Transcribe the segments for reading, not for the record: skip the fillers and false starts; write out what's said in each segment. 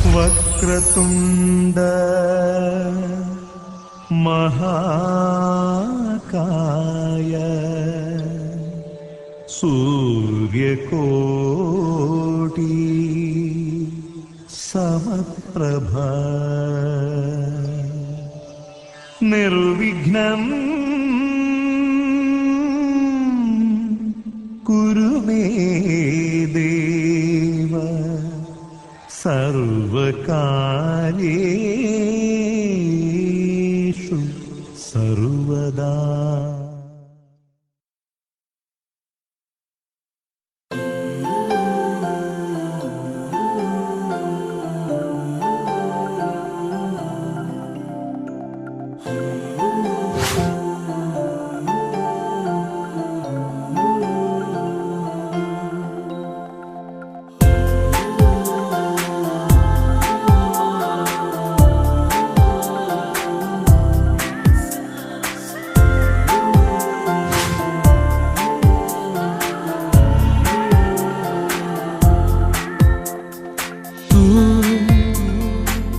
वक्रतुंड महाकाय सूर्यकोटि समप्रभा निर्विघ्नं कुरु मे देव सर्वकार्येषु सर्वदा।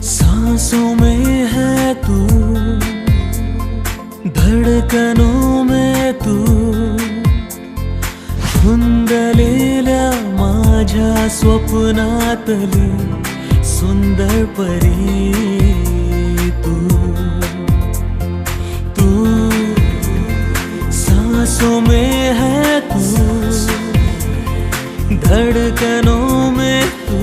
सांसों में है तू, धडकनों में तू, धुंदलेल्या माझ्या स्वप्नातली सुंदर परी तू। तू सांसों में है तू, धडकनों में तू,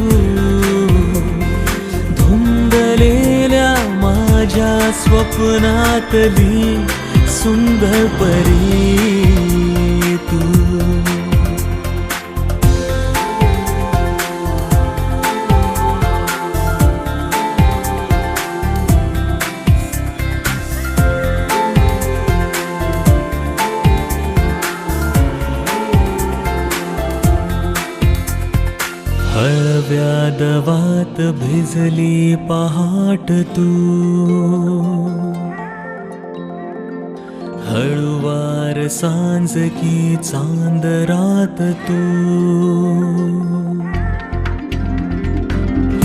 धुंदलेल्या माझ्या स्वप्नातली सुंदर परी तू। हळव्या दवात भिजली पहाट तू, हळुवार सांज की चांद रात तू।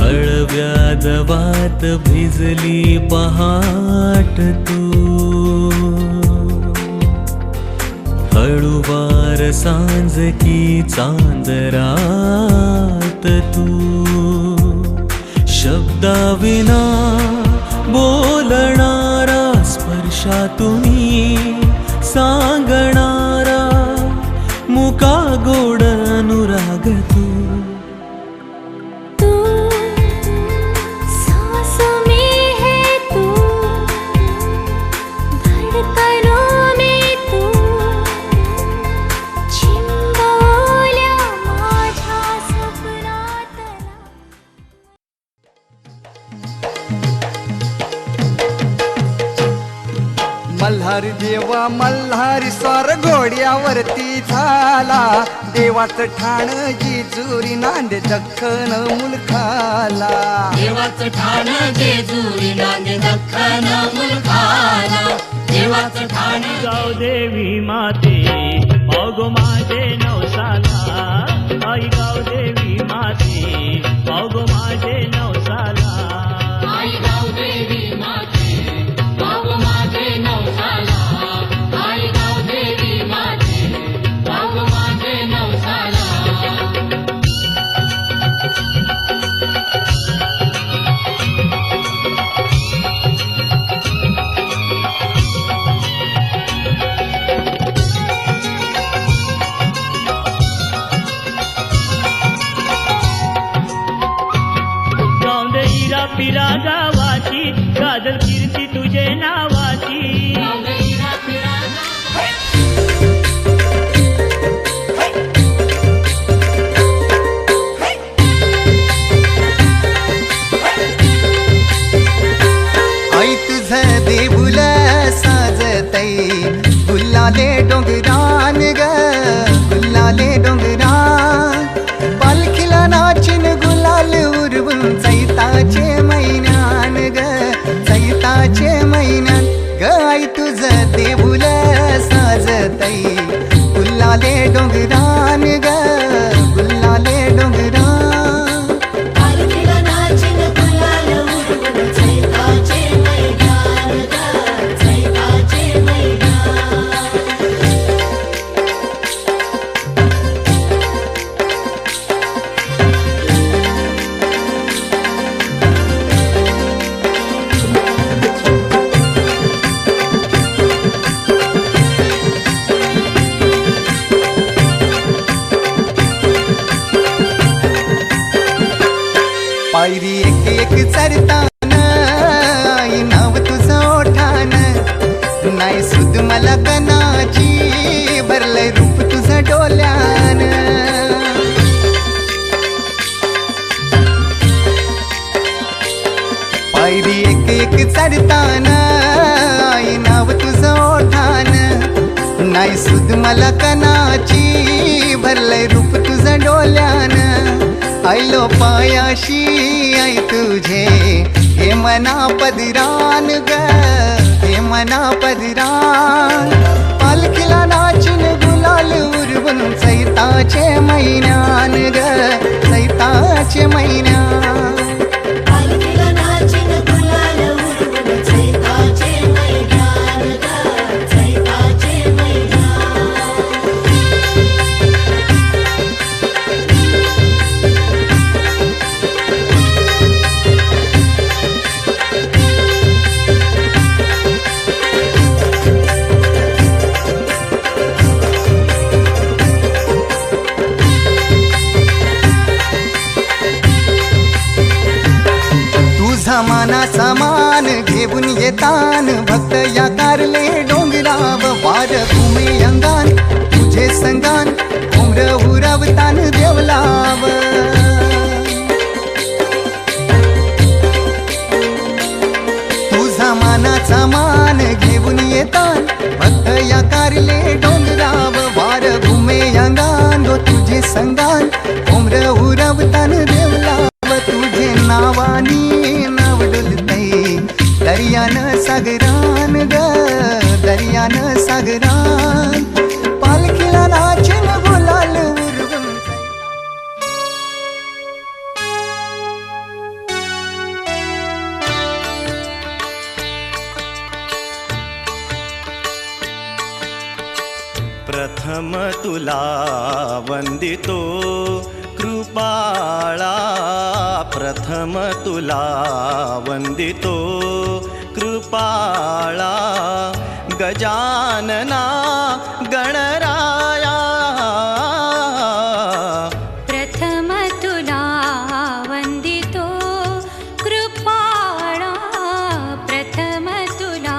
हळव्या दवात भिजली पहाट तू, हळुवार सांज की चांद रात तू। शब्दाविना बोलणारा स्पर्शातुनी सांगणारा मुका गोड अनुराग तू। मल्हारी देवा मल्हारी स्वार घोड्यावरती झाला, देवाचं ठाण जेजुरी नांदे दख्खन मुलखाला। देवाचं ठाण जेजुरी नांदे दख्खन मुलखाला। देवाचं ठाण गाव देवी माते पावगो माझे नवसाला। आई गाव देवी माते पावगो माझे नवसाला। आई गाव देवी माते पावगो माझे नवसाला। आई गाव देवी माते पावगो माझे नवसाला। पिरा गावाची गाजल कीर्ती तुझे नावाची। आई तुझं देऊळ साजतई गुलाले डोंगरान ग, गुलाले डोंगरान। पालखीला नाचिन गुलाल उरवून चैताचे महिन्यान ग, चैताचे महिन्यान ग। आई तुझं देऊळ साजतई गुलाले डोंगरान ग, गुलाले डोंगरान। पालखीला नाचिन पायरी एक एक चरताना आई नाव तुझं ओठान नाही सुद मला कनाची भरलंय रूप तुझं डोल्यान पायरी एक एक चरताना आई नाव तुझं ओठान नाही सुद मला कनाची भरलंय रूप तुझं डोल्यान आयलो पायाशी आई तुझे हे मना पदरान ग हे मना पदरान पालखीला नाचून गुलाल उरवून चैताचे महिन्यान ग चैताचे महिन्यान पालखीला नाचून गुलाल उडवून चैताचे मैदान ग चैताचे मैदान तुझा मानाचा मान घेऊन येतान भक्त या कारले डोंगराव वार घुमे अंगान तुझे संगान उमर उरवतान देवलाव तुझा मानाचा मान घेऊन येतान भक्त या कारले डोंगराव वार घुमे अंगान गो तुझे संगान उमर उरवतान देवलाव तुझे नावानी नाव डुलतय दर्यान सागरान ग दर्यान सागरान पालखीला नाचून गुलाल उरवून प्रथम तुला वंदितो कृपाळा प्रथम तुला वंदितो कृपाळा गजानना गणराया प्रथम तुला वंदितो कृपाळा प्रथम तुला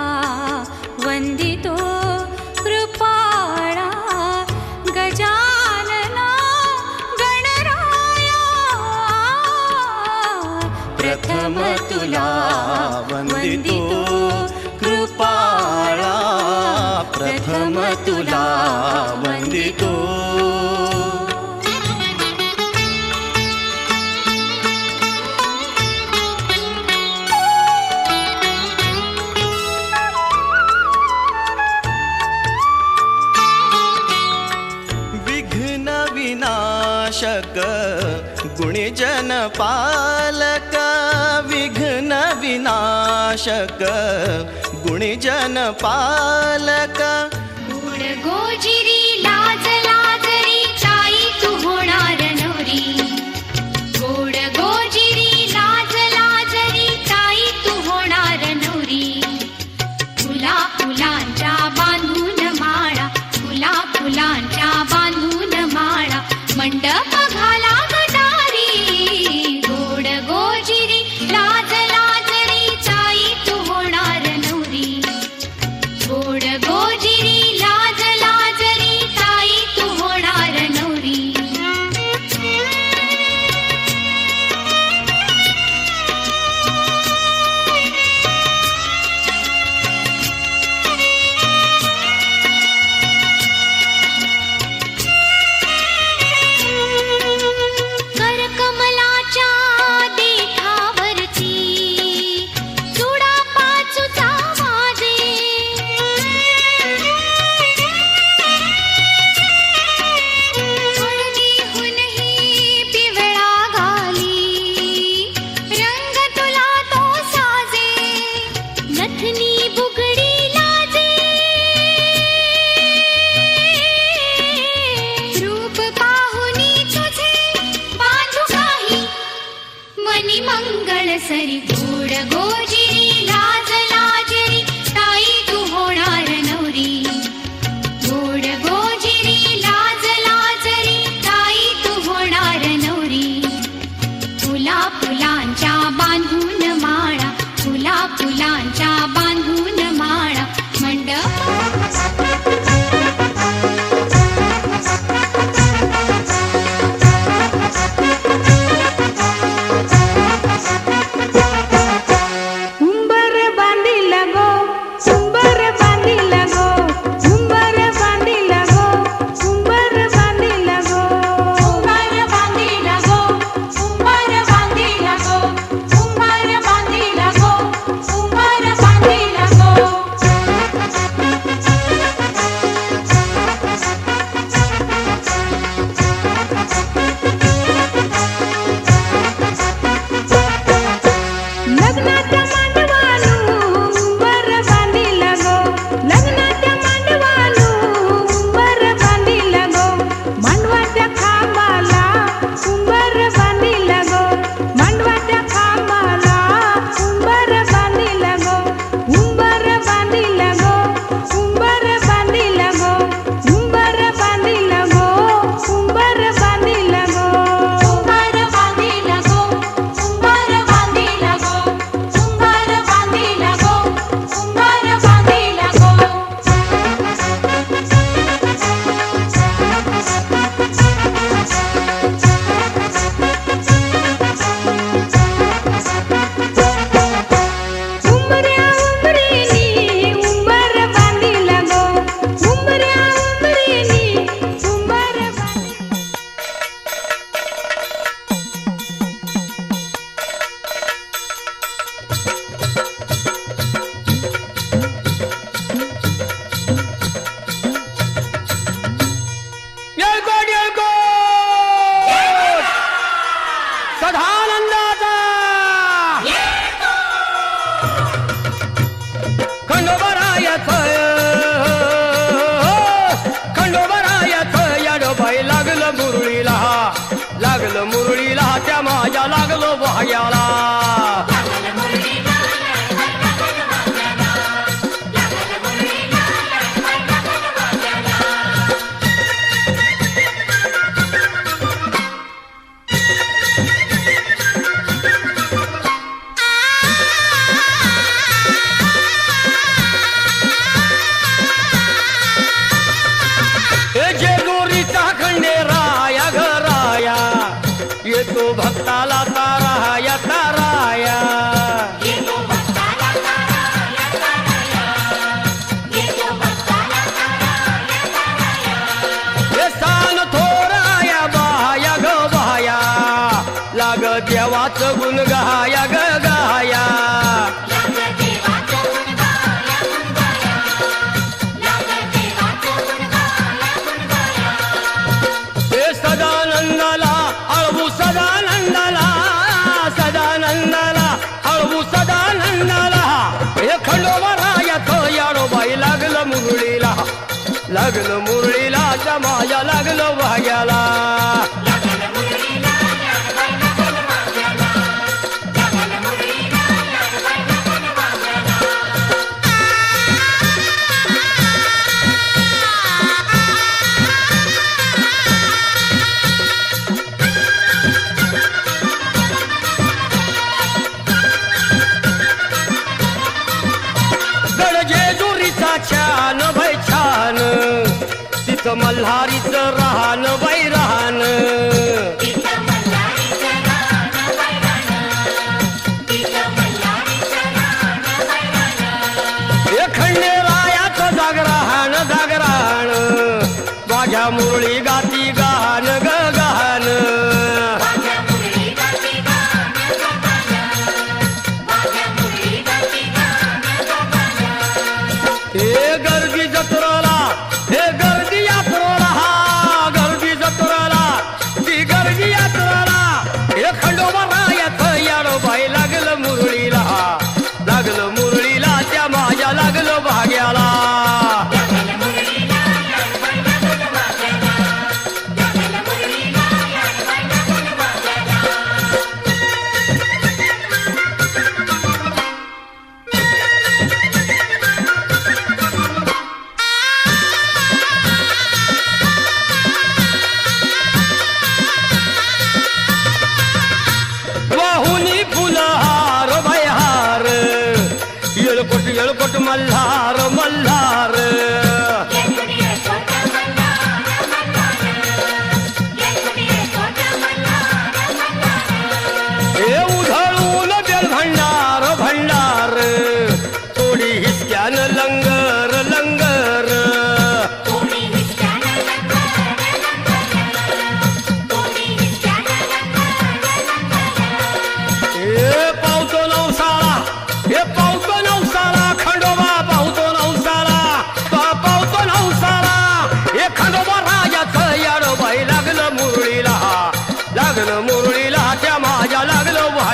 वंदितो कृपाळा गजानना गणराया प्रथम तुला वंदितो कृपाळा प्रथम तुला वंदितो विघ्न विनाशक गुणीजन पालक विघ्न विनाशक गुणीजन पालक गोड गोजिरी लाज लाजरी चाई तू होणार नवरी गोड गोजिरी लाज लाजरी चाई तू होणार नवरी फुला फुलांच्या बांधून माळा फुला फुलांच्या बांधून माळा मंडप घाला गटारी गोड गोजिरी लाज लाजरी चाई तू होणार नवरी गोड गोजिरी लाज लाजरी ताई तू होणार नवरी करकमलाच्या देठावरची चुडा पाचूचा वाजे हळदीहूनही पिवळा घाली रंग तुला तो साजे नथनी बुगडी लाजे रूप पाहुनी तुझे बांधू काही मनी मंगळ सरी गोड गोजिरी लाज लाजरी ताई तू होणार नवरी गोड गोजिरी लाज लाजरी ताई तू होणार नवरी फुला फुला फुलांच्या बांधून माळा, फुला फुलांच्या बांधून माळा. मंडप उंबर बांधिला गो, उंबर बांधिला गो, उंबर बांधिला गो, उंबर बांधिला गो, उंबर बांधिला गो, उंबर बांधिला गो, उंबर बांधिला गो, उंबर बांधिला गो. लग्नाच्या मांडवालू उंबर बांधिला गो, लग्नाच्या मांडवालू उंबर बांधिला गो, मांडवाच्या खांबाला उंबर बांधिला गो, मांडवाच्या खांबाला उंबर बांधिला गो, उंबर बांधिला गो, उंबर बांधिला गो, उंबर बांधिला गो, उंबर बांधिला गो. उंबर बांधिला गो, उंबर बांधिला गो, उंबर बांधिला गो, उंबर बांधिला गो. उंबऱ्या उंबरीनी उंबर बांधिला गो, उंबऱ्या उंबरीनी उंबर बांधिला. येळकोट येळकोट सदानंदाचा खंडोबरायाचं खंडोबरायाचं याडोबाई लागलं मुरळीला, लागलं मुरळीला त्या माझ्या लागलो वाह्याला. हे जेजुरीचा खंडेराया घराया, येतो भक्ताला ताराया ताराया. हे सान थोराया बाया ग बाया, लाग देवाचं गुण गाया ग गाया. हे सदानंदाला अळवू सदानंदाला, सदानंदाला अळवू सदानंदाला. हे खंडोबरायाचं याडोबाई लागलं मुरळीला, लागलं मुरळीला त्या माझ्या लागलं वाग्याला. गड जेजुरीचा छान भय छान, तिथं मल्हारीचं राहण बाई राहण. हे खंडेरायाचं जागराहण जागराहण, माझ्या मुरळी गाती गान ग गान. हे गर्दी जत्रोला, हे गर्दी यात्रोला, हा गर्दी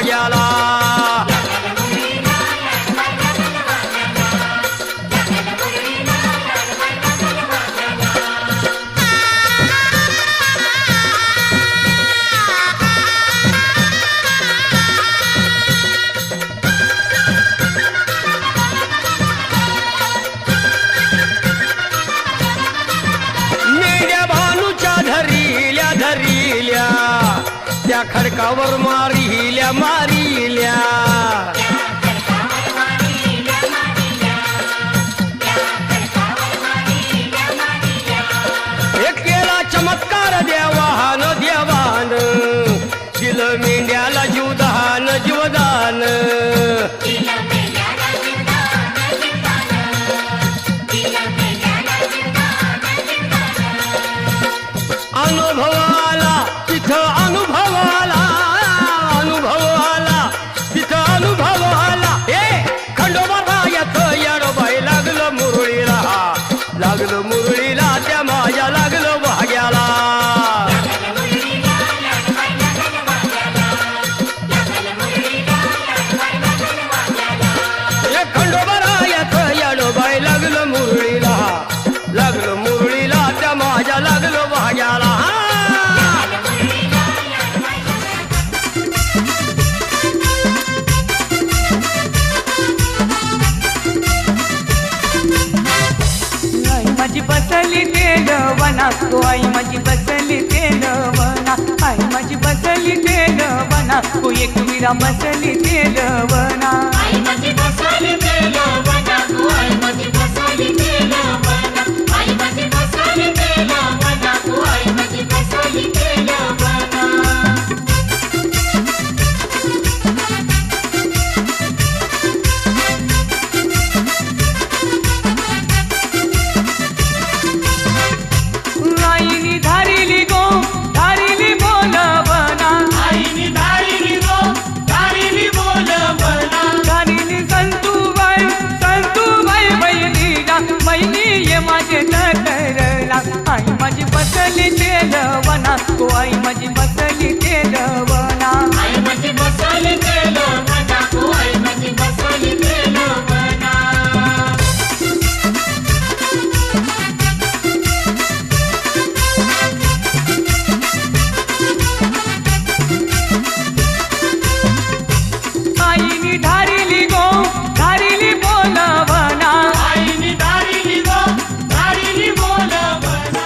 भाग्याला मेल्या भानूच्या धरिल्या धरिल्या त्या खडकावर मारिल्या मारिल्या एक केला चमत्कार देवान देवान दिलं मेंढ्याला जीवदान जीवदान अनुभवाला तिथं अनुभवाला अनुभवाला तिथं अनुभवाला ए खंडोबा येत येडोबाई लागलं मुरळीला लागलं मुरळीला त्या माझ्या लागलं भाग्याला ए खंडोबा येत येडोबाई लागलं मुरळीला लागलं मुरळीला त्या माझ्या लागलं भाग्याला आई माझी बसली तेलवना तो आई माझी बसली तेलवना आई माझी बसली तेलवना तो एक विरा बसली तेलवना आई माझी बसली तेलवना तू आई माझी बसली तेलवना आई माझी बसली तेलवना तू आई माझी बसली तेलवना आईनी धारिली गो धारिली बोलवना आईनी धारिली गो धारिली बोलवना धारिली संतूबाई बहिणीला बहिणी ये माझे करला आई माझी बसली तेलवना तो आई माझी बसली तेलवना आई माझी बसली तेलवना तू आई माझी बसली तेलवना आईनी धारिली गो धारिली बोलवना आईनी धारिली गो धारिली बोलवना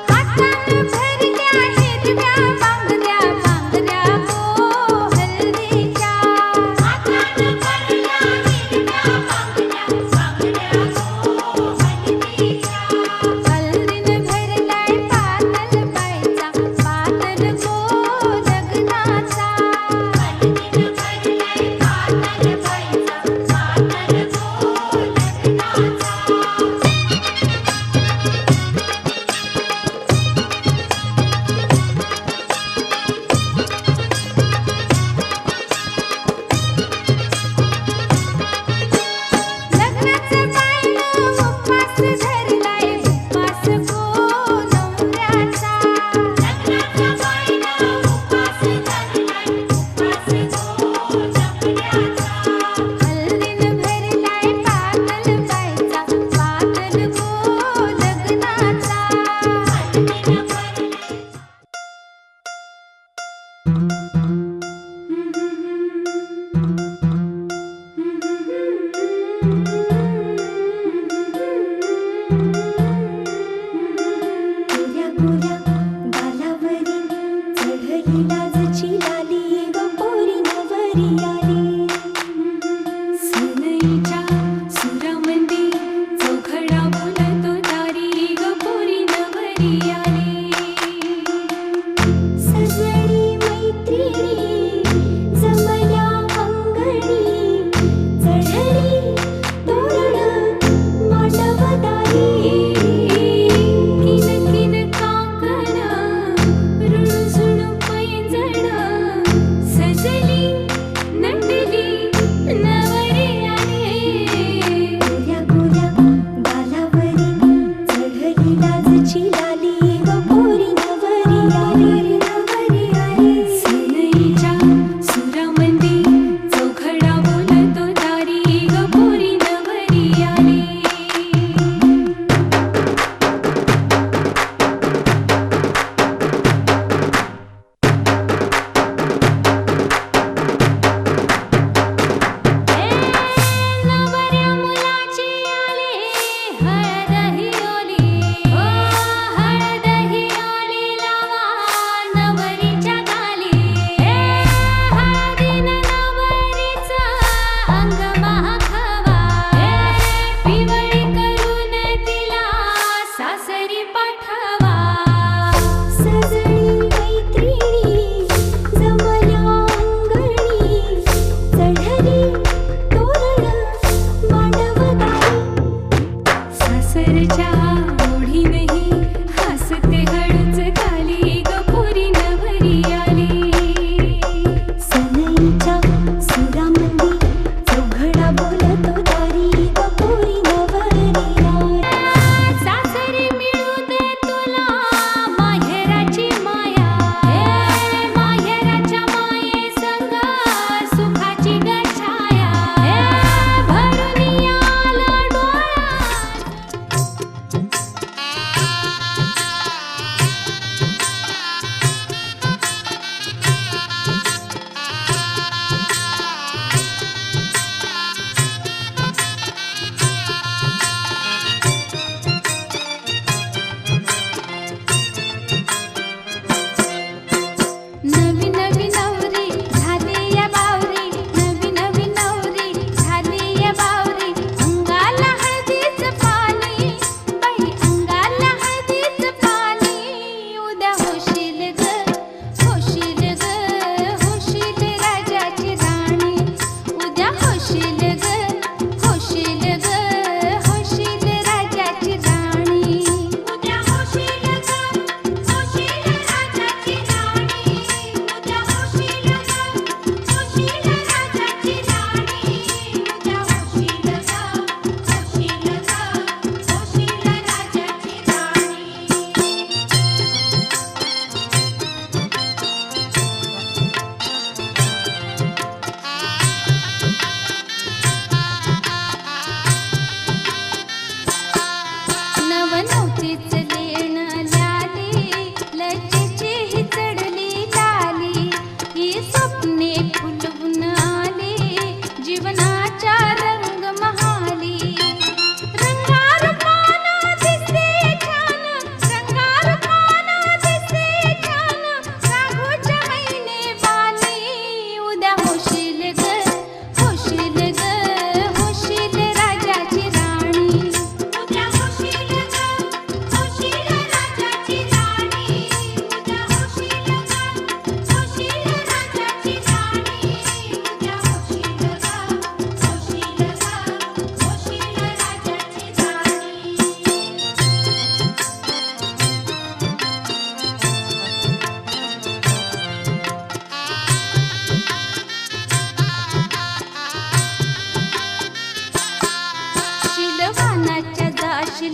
हातानं भरल्या हिरव्या बांगड्या बांगड्या गो हल्दीच्या हातानं भरल्या हिरव्या बांगड्या बांगड्या गो हल्दीच्या हल्दीनं भरलाय पातळ बाईचा पातळ गो लग्नाचा हल्दीनं भरलाय पातळ बाईचा पातळ गो लग्नाचा लग्नाचं बायनं उपवास धरलाय उपवास गो नवऱ्याचा लग्नाचं बायनं उपवास धरलाय उपवास गो नवऱ्याचा हल्दीनं भरलाय पातळ बाईचा पातळ गो लग्नाचा हल्दीनं भरलाय गोऱ्या गोऱ्या गालावरी चढली लाजची लाली ग पोरी नवरी आली सनईच्या सुरामध्ये चौघडा बोलतो दारी ग पोरी नवरी आली सजनी मैत्रिणी जमल्या अंगणी चढली तोरण मांडवदारी किन किन काकण रुणझुण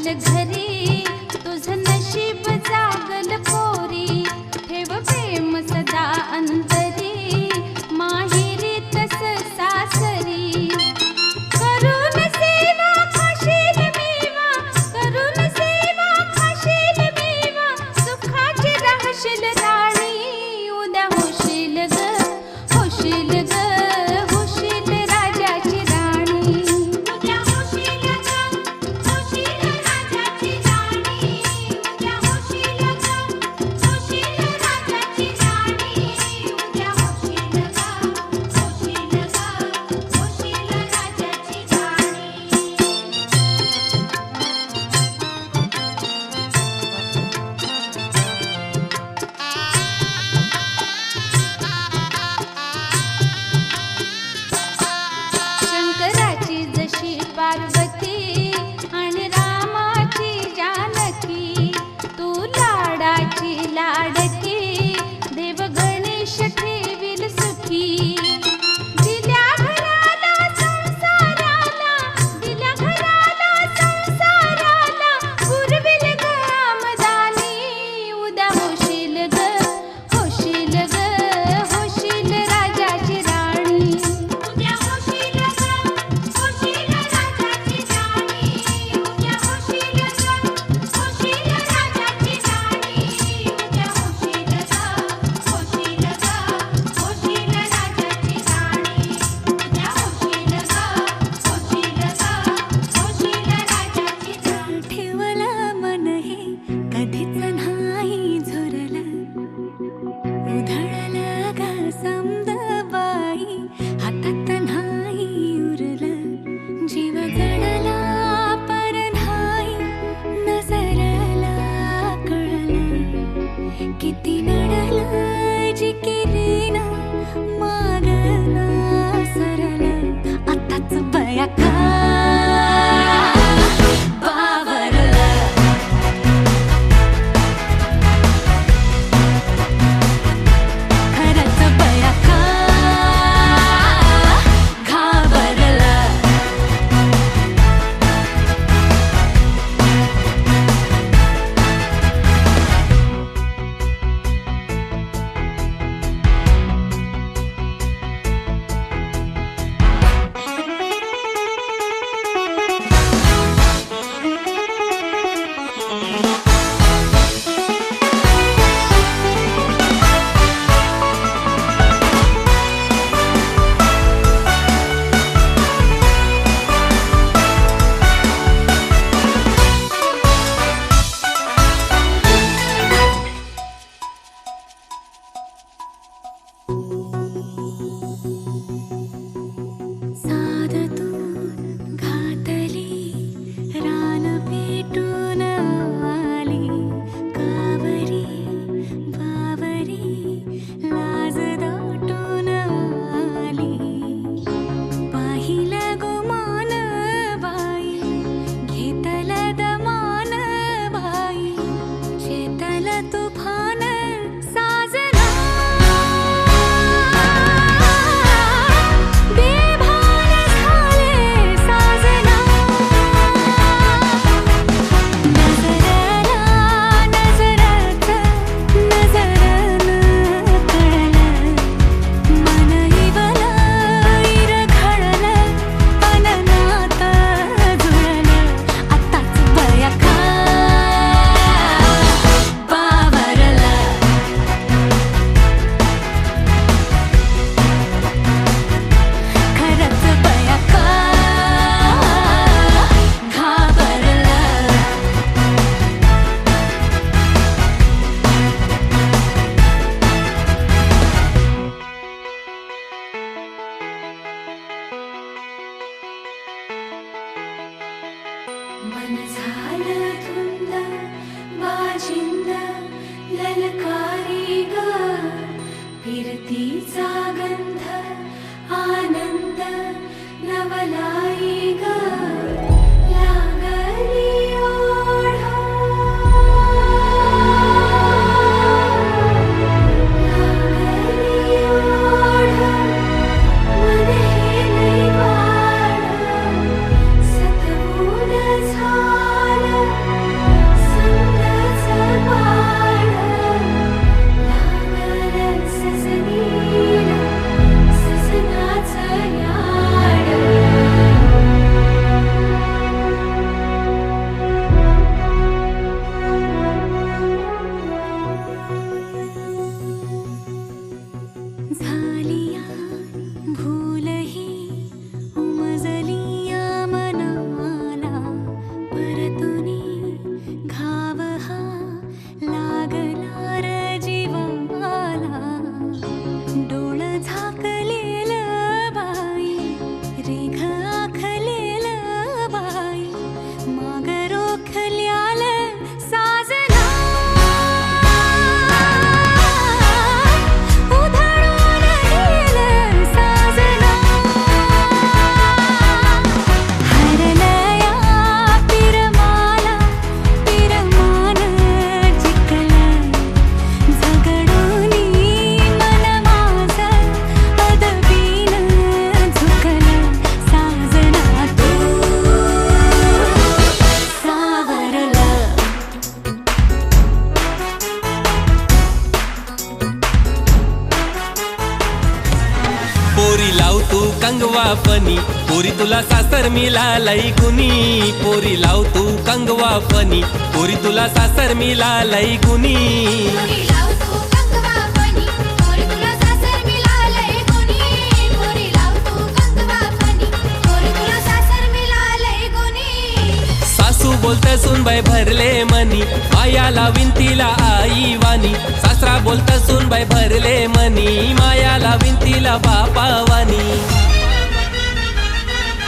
जाईल घरी तुझं नशीब जागल पोरी ठेव प्रेम सदा अंतरी माहेरी तस सासरी करून सेवा खाशील मेवा करून सेवा खाशील मेवा सुखाची राहशील राणी उद्या होशील ग होशील ग होशील राजाची राणी उद्या होशील ग होशील राजाची राणी उद्या होशील ग होशील राजाची राणी उद्या होशील ग होशील ग होशील राजाची राणी शंकराची जशी पार्वती आणि रामाची जानकी तू लाडाची लाडकी देव गणेश ठेवील सुखी दिल्या घराला संसाराला दिल्या घराला संसाराला पुरविल ग आमदानी उद्या होशील ग होशील ग होशील राजाची राणी उद्या होशील ग होशील राजाची राणी उद्या होशील ग होशील राजाची राणी उद्या होशील ग होशील ग होशील राजाची राणी उद्या होशील ग होशील ग होशील राजाची राणी ठेवलं मन हे कधीच नाही झुरलं उधळलं ग समद बाई हातात नाही उरलं जीव जडला पर नाही नजरला कळलं किती नडलं जिकिरीन मागना सरलं आताच बया का बावरलं खरंच बया का घाबरलं साध तू घातली रान पेटून आली कावरी बावरी लाज दाटून आली पाहिलं गुमान बाई घेतलं दमान बाई शेतलं तुफान साजना बेभान झाले साजना नजरला नजरात नजरन कळलं मन इवलं इरघळलं पलनात जुळलं आताच बया का बावरलं खरंच बया का घाबरलं मन झालं धुंद बाजिंद ललकारी ग फिरतीचा गंध आनंद नवलाई ग लागली ओढ लागली ओढ मन हे लई वाढ सतबूड झालं कंगवा फनी पोरी तुला सासर मिळालंय गुनी पोरी लाव तू कंगवा फनी पोरी तुला सासर मिळालंय गुनी पोरी लाव तू कंगवा फनी पोरी तुला सासर मिळालंय गुनी पोरी लाव तू कंगवा फनी पोरी तुला सासर मिळालंय गुनी सासू बोलत सुनबाई भरले मनी मायाला विंतीला आई वाणी सासरा बोलत सुनबाई भरले मनी मायाला विंतीला बापा वाणी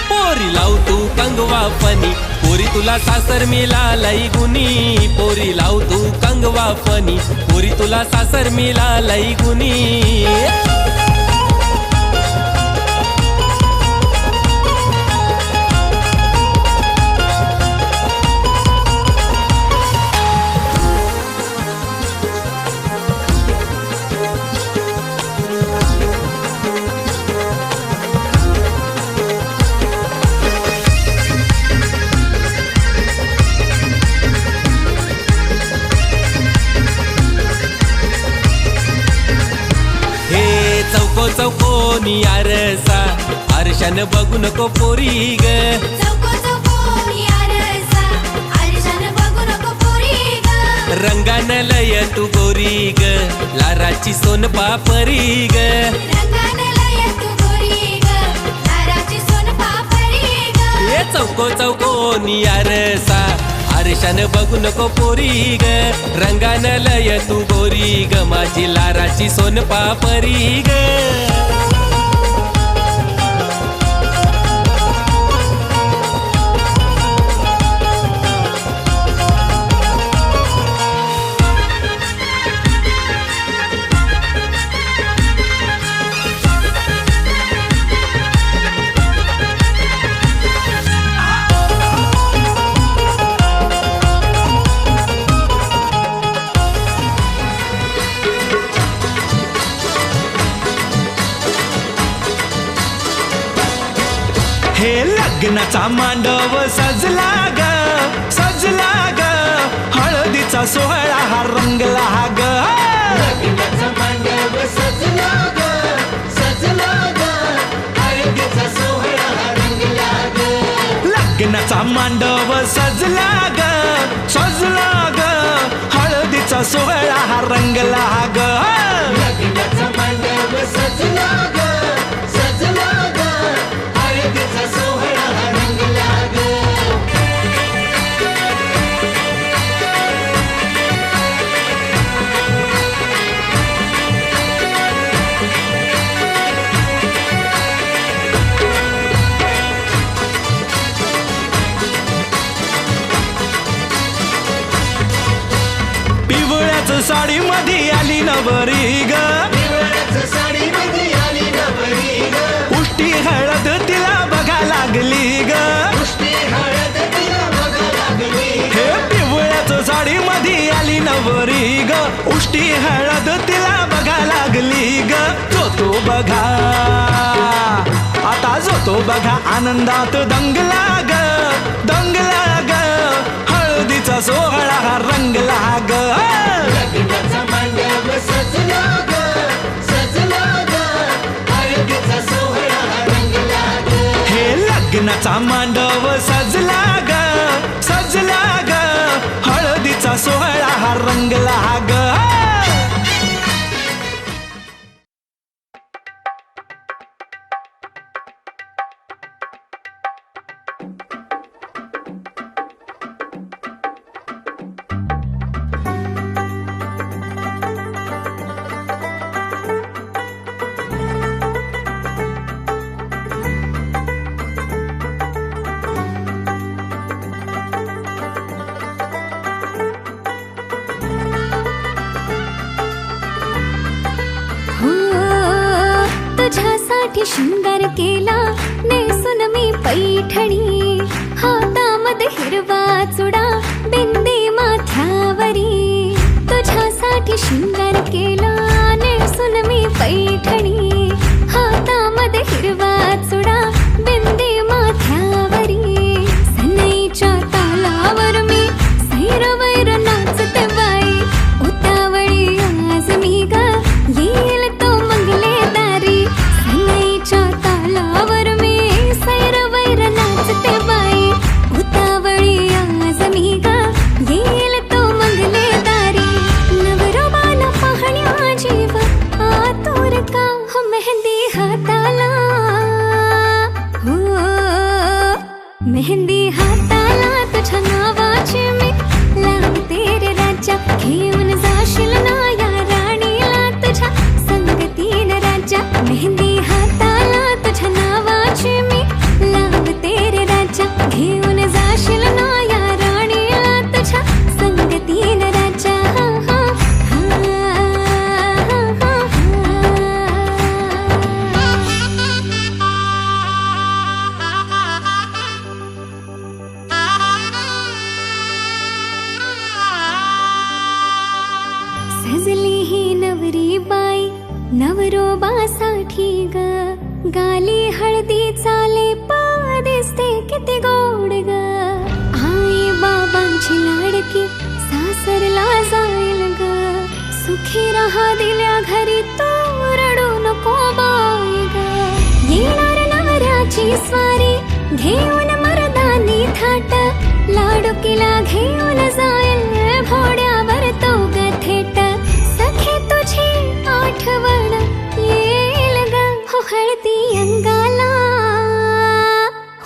पोरी लाव तू कंगवा फनी पोरी तुला सासर मिळालंय गुनी पोरी लाव तू कंगवा फनी पोरी तुला सासर मिळालंय गुनी चौकोनी आरसा आरशान बघू नको पोरी ग चौको चौकोनी आरसा आरशान बघू नको पोरी ग रंगान लय तू गोरी ग लाराची सोन पापरी ग रंगान लय तू गोरी ग लाराची सोन पापरी ग ये चौकोनी आरसा आरशान बघू नको पोरी ग रंगान लय तू गोरी ग माझी लाराची सोन पापरी ग हे लग्नाचा मांडव सजला ग हळदीचा सोहळा हा रंगला ग लग्नाचा मांडव सजला ग हळदीचा सोहळा रंगला ग लग्नाचा मांडव सजला ग हळदीचा सोहळा हा रंगला ग लग्नाचा मांडव सजला ग हळदीचा सोहळा रंगला ग पिवळ्याच साडी मध्ये आली नवरी ग साडी मध्ये आली नवरी ग उष्टी हळद तिला बघा लागली ग पुष्टी हळद तिला बघा लागली हे पिवळ्याच साडी मध्ये आली नवरी ग उष्टी हळद तिला बघा लागली ग जो बघा आता जो बघा आनंदात दंगला ग हळदीचा सोहळा हा रंगला ग लग्नाचा मांडव सजला ग हळदीचा सोहळा रंगला ग हे लग्नाचा मांडव सजला ग हळदीचा सोहळा हा रंगला ग तुझ्यासाठी शृंगार केला नेसून मी पैठणी हातामध्ये हिरवा चुडा बिंदी माथ्यावरी तुझ्यासाठी शृंगार केला नेसून मी पैठणी हातामध्ये हिरवा चुडा बिंदी माथ्यावरी सनईच्या तालावर मी सैरवैर नाचते बाई उतावळी आज मी ग येईल तो मंगले दारी सनईच्या ताला मेहंदी हाताला तुझ्या नावाची मी लावते रे राजा घेऊन जाशील ना या राणीला तुझ्या संगतीन राजा सजली ही नवरी बाई नवरोबासाठी ग गाली हळदी चाले पा दिसते किती गोड ग आई बाबांची लाडकी सासरला जाईल ग सुखी राहा दिल्या घरी तो रडू नको बाई ग येणार नवऱ्याची स्वारी घेऊन मर्दानी थाट लाडुकीला घेऊन जाईल घोड्यावर तो ग थेट सखे तुझी आठवण येईल ग हो हळदी अंगाला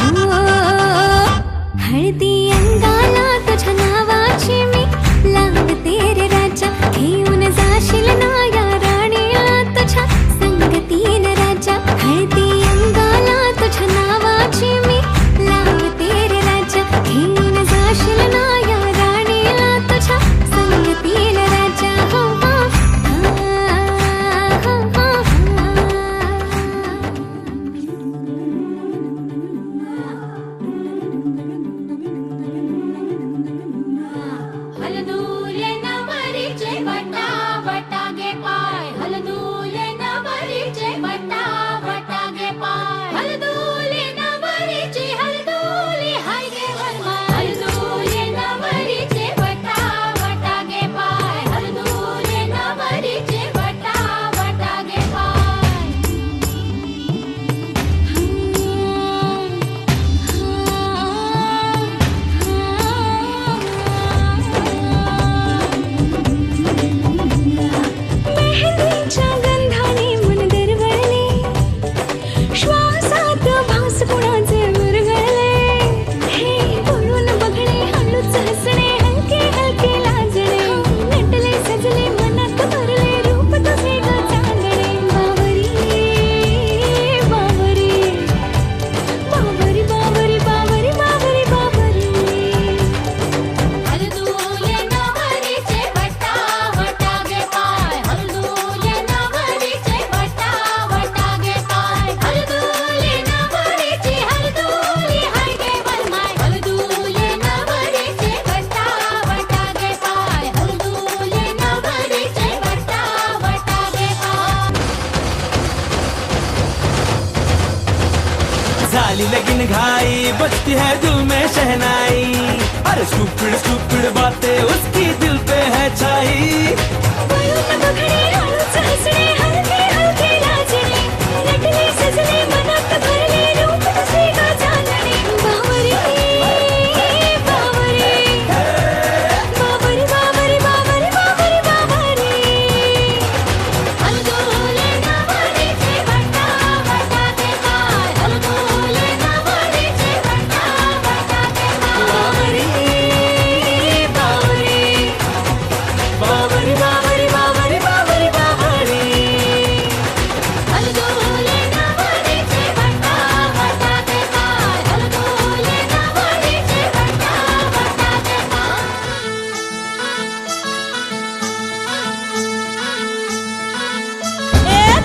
हो हळदी अंगाला तुझ्या नावाची मी लावते रे राजा घेऊन जाशील ना या राणीला तुझ्या संगतीन राजा हळदी अंगाला तुझ्या नावाची मी लावते रे राजा घेऊन जाशील ना या राणीला तुझ्या संगतीन राजा हो हो हलदूले नवरीचे बटा बटा गे पाय हलदूले नवरीचे बटा बटा गे पाय हलदूले नवरीचे हलदूले हाय गे वरमाय हलदूले नवरीचे बटा बटा गे पाय हलदूले नवरीचे बटा बटा गे मेहंदीच्या गंधाने मन दरवळले श्वासात भास कुणाचे मुरगळले हे बोलून बघणे हळूच हसणे हलके हलके लाजणे नटले सजले मनात भरले रूप तुझे ग चांदणे बावरी बावरी बावरी बावरी बावरी बावरी बावरी हलदूले नवरीचे बटा बटा गे पाय हलदूले नवरीचे बटा बटा गे पाय हलदूले नवरीचे हलदूले हाय गे वरमाय हलदूले नवरीचे बटा बटा गे पाय हलदूले नवरीचे बटा बटा गे पाय झाली लगीन घाई बजती है दिल में शहनाई अरे स्टूपिड स्टूपिड बातें उसकी दिल पे है छाई बोलून बघणे हळूच हसणे हलके हलके लाजणे नटले सजले मनात भरले रूप तुझे ग चांदणे बावरी बावरी बावरी बावरी बावरी बावरी बावरी हलदूले नवरीचे बटा बटा गे पाय हलदूले नवरीचे बटा बटा गे पाय बावरी बावरी बावरी बावरी बावरी बावरी बावरी हलदूले नवरीचे बटा बटा गे पाय हलदूले नवरीचे बटा बटा गे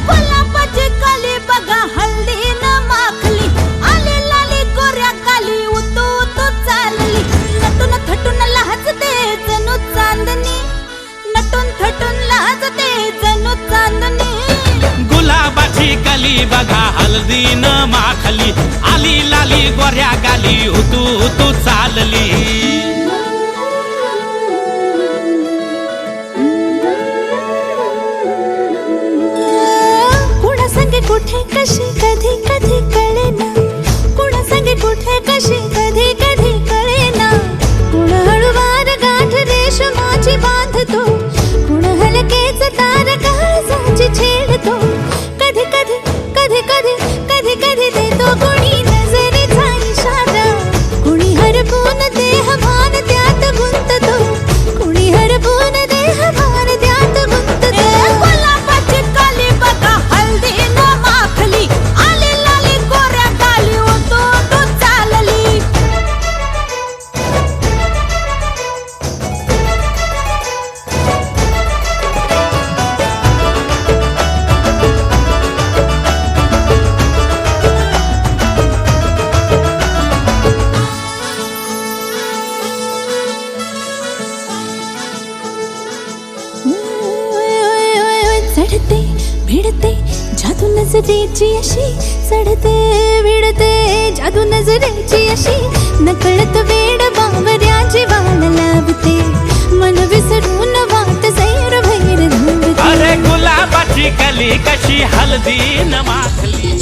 गुलाबाची कली बघा हल्ली न माखली आली लाली गोऱ्या काली उतू उतू चालली नटून थटून लाजते जणू चांदणी नटून थटून लाजते जणू चांदणी गुलाबाची कली बघा हल्दी न माखली आली लाली गोऱ्या गाली उतू उतू चालली कुणा संगे कुठे कशी कधी कधी कळेना कुणा संगे कुठे कशी कधी कधी कळेना कुण हळूवार गाठ रेशमाची बांधतो कुण हलकेच तार काळजाची छेडतो कधी कधी कधी कधी कधी कधी देतो कुणी नजरेचा इशारा कुणी हरपून देह भान त्यात गुंततो कुणी हरपून देह भान त्यात गुंततो गुलाबाची कली बघा हल्दी न जादू नजरेची अशी चढते विडते, जादू नजरेची अशी नकळत वेड बावऱ्या जीवाला लावते, मन विसरून वाट सैर भैर धावते. अरे गुलाबाची कली कशी हलदी न माखली.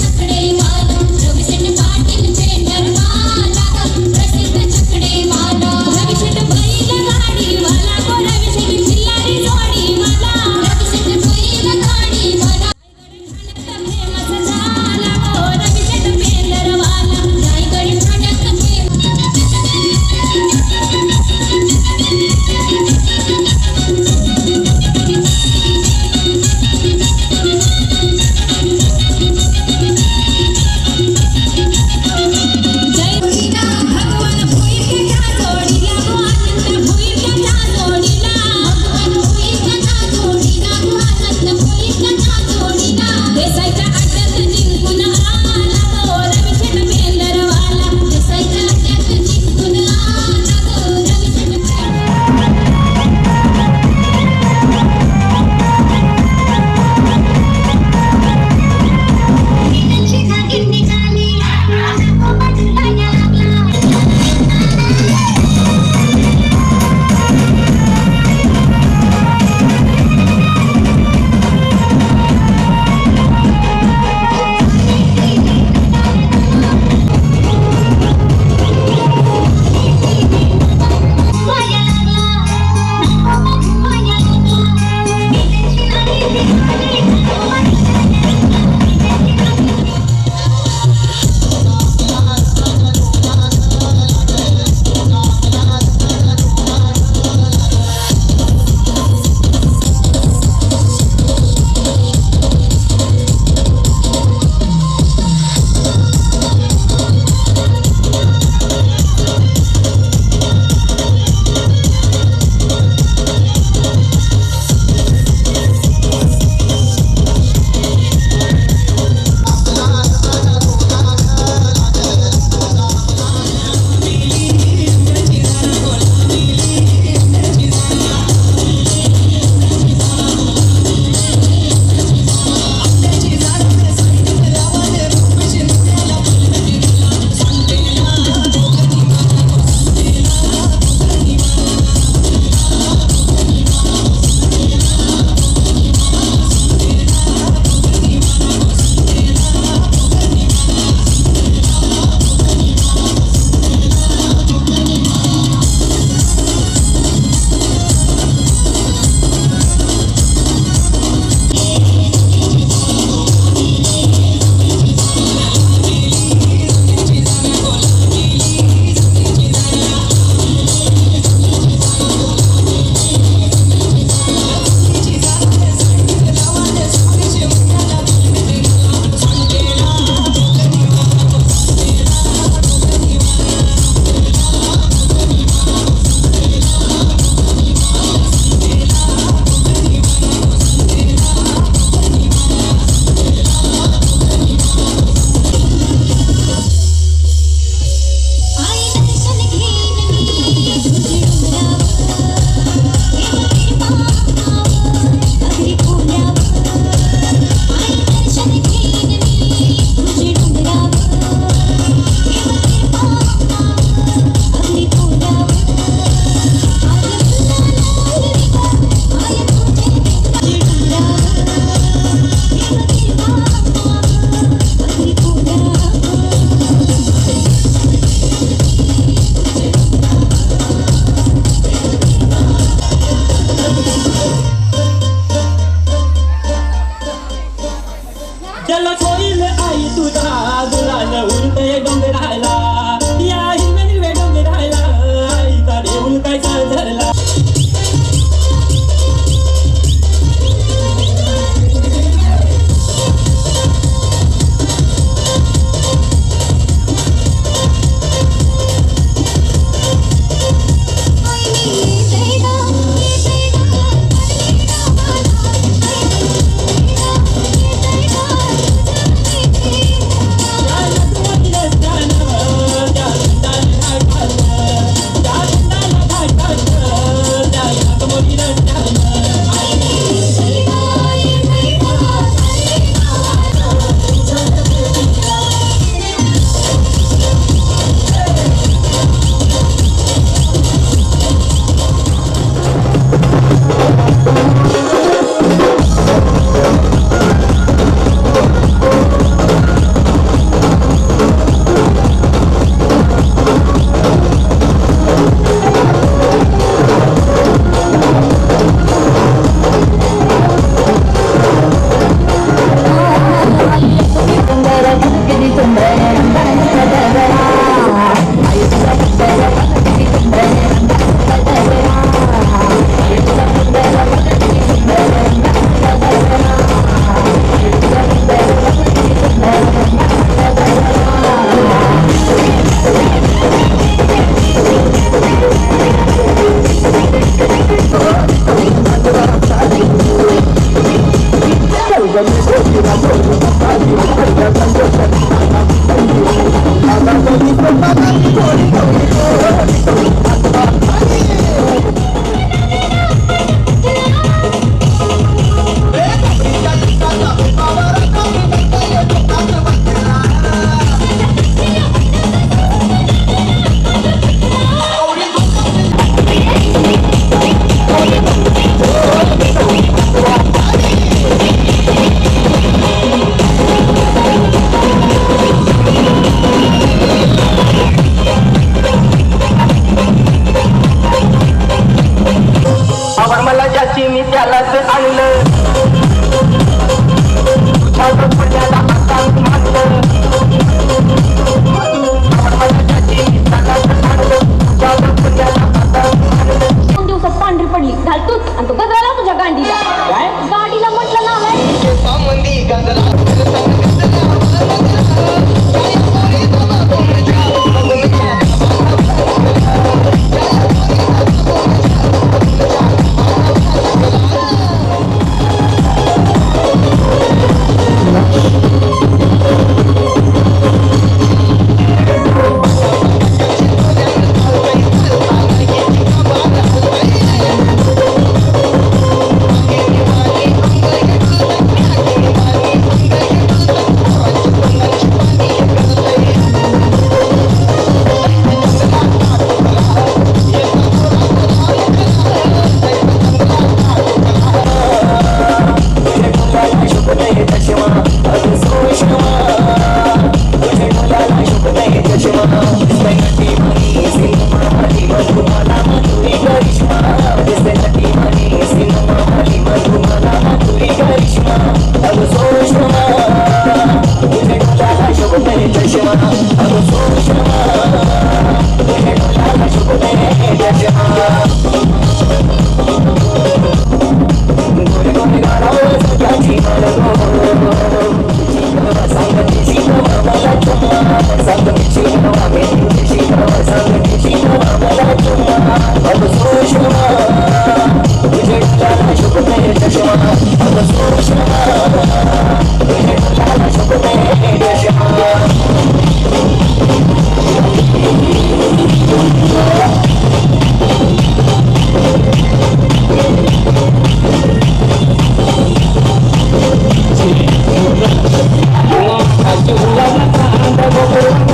Thank you.